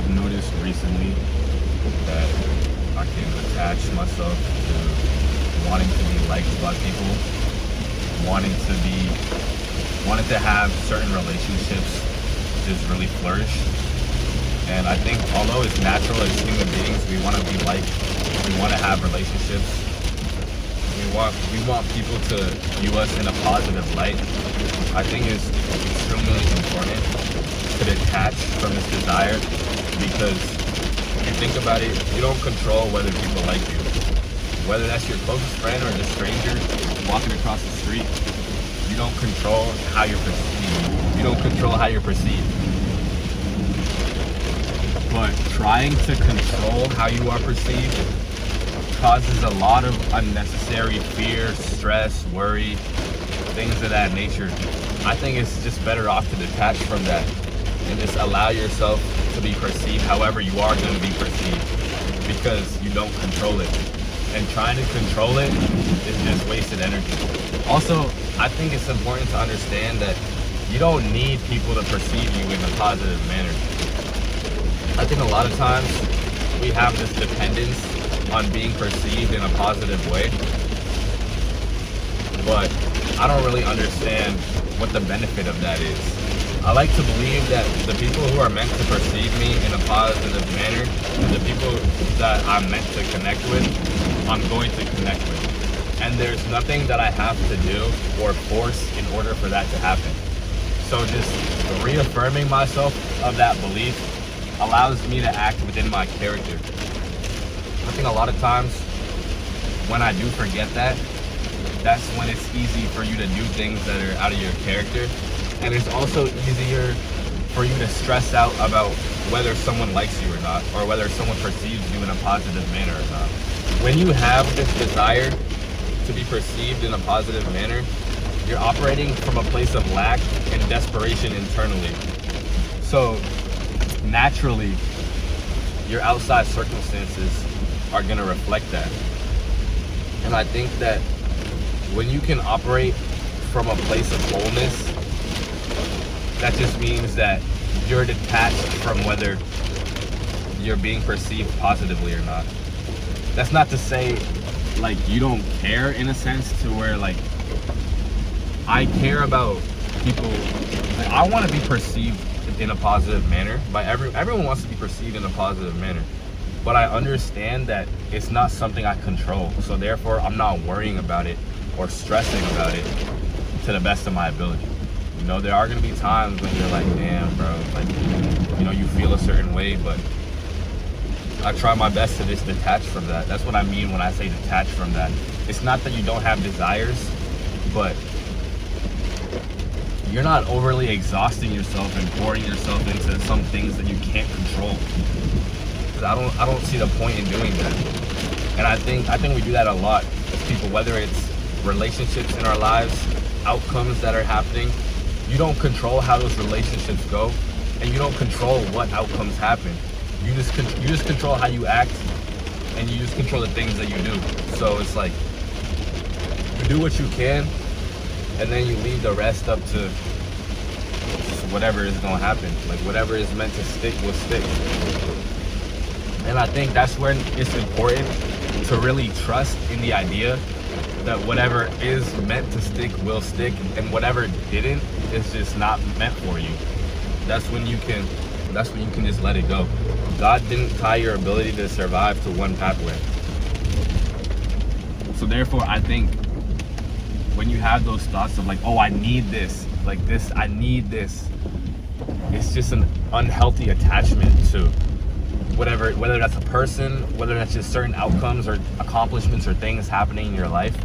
I've noticed recently that I can attach myself to wanting to be liked by people, wanting to be, wanting to have certain relationships just really flourish. And I think although it's natural as human beings, we want to be liked, we want to have relationships, we want people to view us in a positive light. I think it's extremely important to detach from this desire, because if you think about it, you don't control whether people like you. Whether that's your closest friend or just stranger walking across the street, you don't control how you're perceived. You don't control how you're perceived. But trying to control how you are perceived causes a lot of unnecessary fear, stress, worry, things of that nature. I think it's just better off to detach from that and just allow yourself to be perceived however you are going to be perceived, because you don't control it. And trying to control it is just wasted energy. Also, I think it's important to understand that you don't need people to perceive you in a positive manner. I think a lot of times we have this dependence on being perceived in a positive way, but I don't really understand what the benefit of that is. I like to believe that the people who are meant to perceive me in a positive manner, and the people that I'm meant to connect with, I'm going to connect with. And there's nothing that I have to do or force in order for that to happen. So just reaffirming myself of that belief allows me to act within my character. I think a lot of times when I do forget that, that's when it's easy for you to do things that are out of your character. And it's also easier for you to stress out about whether someone likes you or not, or whether someone perceives you in a positive manner or not. When you have this desire to be perceived in a positive manner, you're operating from a place of lack and desperation internally. So naturally, your outside circumstances are going to reflect that. And I think that when you can operate from a place of wholeness, that just means that you're detached from whether you're being perceived positively or not. That's not to say like you don't care, in a sense, to where like I care about people. Like, I want to be perceived in a positive manner by everyone wants to be perceived in a positive manner, but I understand that it's not something I control, so therefore I'm not worrying about it or stressing about it to the best of my ability. You know, there are going to be times when you're like, damn bro, like, you know, you feel a certain way, but I try my best to just detach from that. That's what I mean when I say detach from that. It's not that you don't have desires, but you're not overly exhausting yourself and pouring yourself into some things that you can't control. Because I don't see the point in doing that. And I think we do that a lot as people, whether it's relationships in our lives, outcomes that are happening. You don't control how those relationships go, and you don't control what outcomes happen. You just control how you act, and you just control the things that you do. So it's like you do what you can, and then you leave the rest up to whatever is going to happen. Like whatever is meant to stick will stick. And I think that's when it's important to really trust in the idea that whatever is meant to stick will stick, and whatever didn't is just not meant for you. That's when you can just let it go. God didn't tie your ability to survive to one pathway. So therefore, I think when you have those thoughts of like, oh, I need this, like this, I need this, it's just an unhealthy attachment to whatever, whether that's a person, whether that's just certain outcomes or accomplishments or things happening in your life.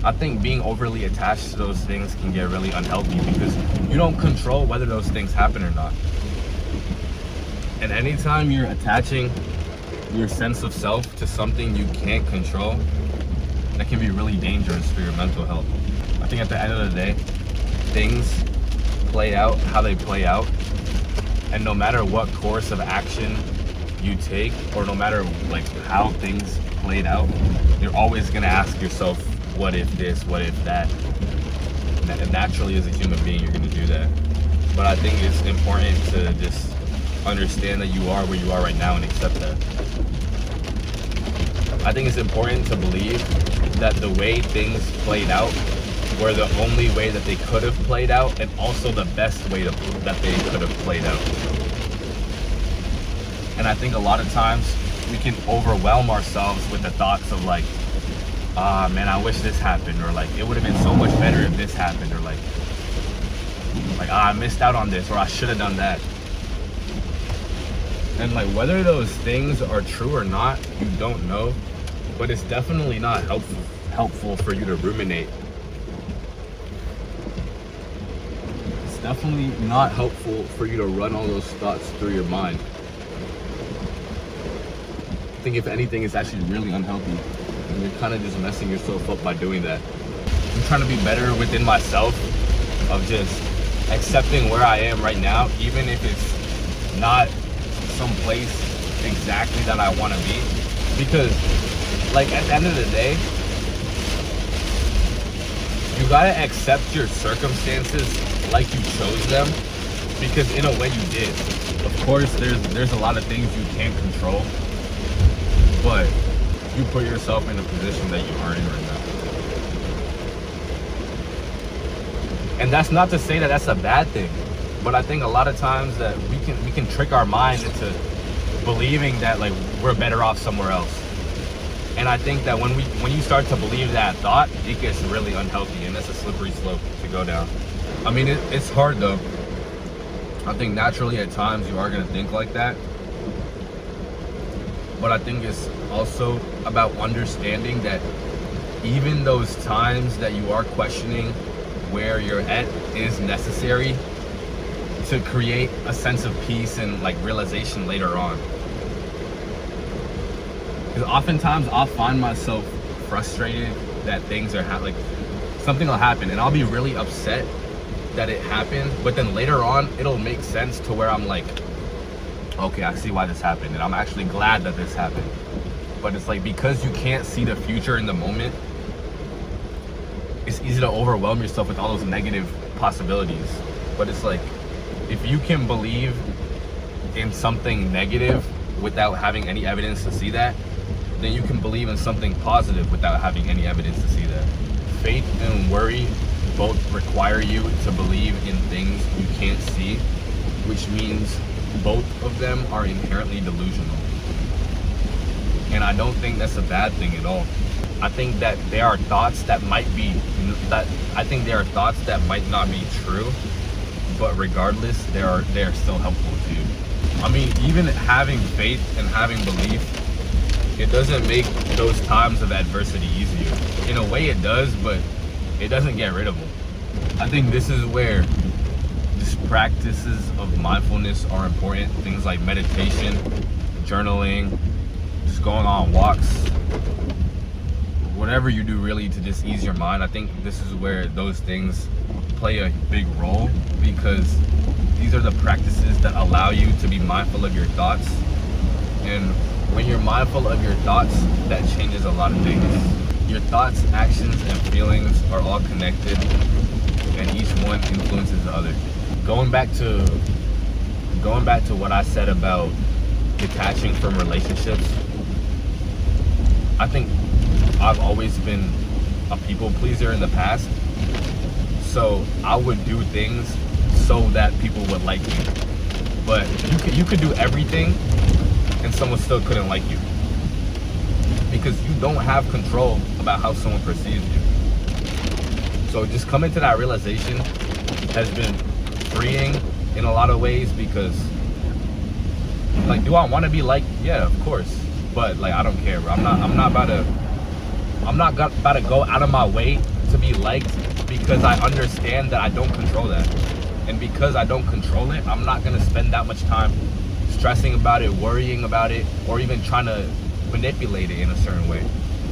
I think being overly attached to those things can get really unhealthy, because you don't control whether those things happen or not. And anytime you're attaching your sense of self to something you can't control, that can be really dangerous for your mental health. I think at the end of the day, things play out how they play out. And no matter what course of action you take, or no matter like how things played out, you're always going to ask yourself, what if this, what if that? And naturally, as a human being, you're going to do that. But I think it's important to just understand that you are where you are right now and accept that. I think it's important to believe that the way things played out were the only way that they could have played out, and also the best way that they could have played out. And I think a lot of times we can overwhelm ourselves with the thoughts of like, ah, man, I wish this happened, or like, it would have been so much better if this happened, or like, I missed out on this, or I should have done that. And like, whether those things are true or not, you don't know, but it's definitely not helpful for you to ruminate. It's definitely not helpful for you to run all those thoughts through your mind. I think if anything, it's actually really unhealthy, and you're kind of just messing yourself up by doing that. I'm trying to be better within myself, of just accepting where I am right now, even if it's not some place exactly that I want to be. Because like, at the end of the day, you gotta accept your circumstances like you chose them, because in a way you did. Of course, there's a lot of things you can't control, but you put yourself in a position that you aren't in right now. And that's not to say that that's a bad thing, but I think a lot of times that we can trick our mind into believing that like we're better off somewhere else. And I think that when you start to believe that thought, it gets really unhealthy, and that's a slippery slope to go down. I mean, it's hard though. I think naturally at times you are gonna think like that, but I think it's also about understanding that even those times that you are questioning where you're at is necessary to create a sense of peace and like realization later on. Because oftentimes I'll find myself frustrated that things are like something will happen, and I'll be really upset that it happened, but then later on it'll make sense to where I'm like, okay, I see why this happened, and I'm actually glad that this happened. But it's like, because you can't see the future in the moment, it's easy to overwhelm yourself with all those negative possibilities. But it's like, if you can believe in something negative without having any evidence to see that, then you can believe in something positive without having any evidence to see that. Faith and worry both require you to believe in things you can't see, which means both of them are inherently delusional. And I don't think that's a bad thing at all. I think that there are thoughts that might not be true, but regardless, they are still helpful to you. I mean, even having faith and having belief, it doesn't make those times of adversity easier. In a way it does, but it doesn't get rid of them. I think this is where just practices of mindfulness are important. Things like meditation, journaling, just going on walks, whatever you do really to just ease your mind. I think this is where those things play a big role, because these are the practices that allow you to be mindful of your thoughts. And when you're mindful of your thoughts, that changes a lot of things. Your thoughts, actions, and feelings are all connected, and each one influences the other. Going back to what I said about detaching from relationships, I think I've always been a people pleaser in the past. So I would do things so that people would like me. But you could do everything and someone still couldn't like you, because you don't have control about how someone perceives you. So just coming to that realization has been freeing in a lot of ways, because like, do I want to be liked? Yeah, of course. But like, I don't care, bro. I'm not about to go out of my way to be liked, because I understand that I don't control that. And because I don't control it, I'm not gonna spend that much time stressing about it, worrying about it, or even trying to manipulate it in a certain way.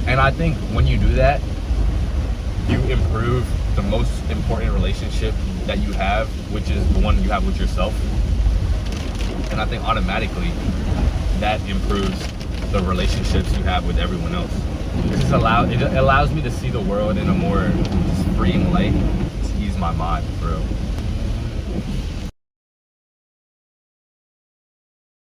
And I think when you do that, you improve the most important relationship that you have, which is the one you have with yourself. And I think automatically that improves the relationships you have with everyone else. It allows me to see the world in a more freeing light, to ease my mind, for real.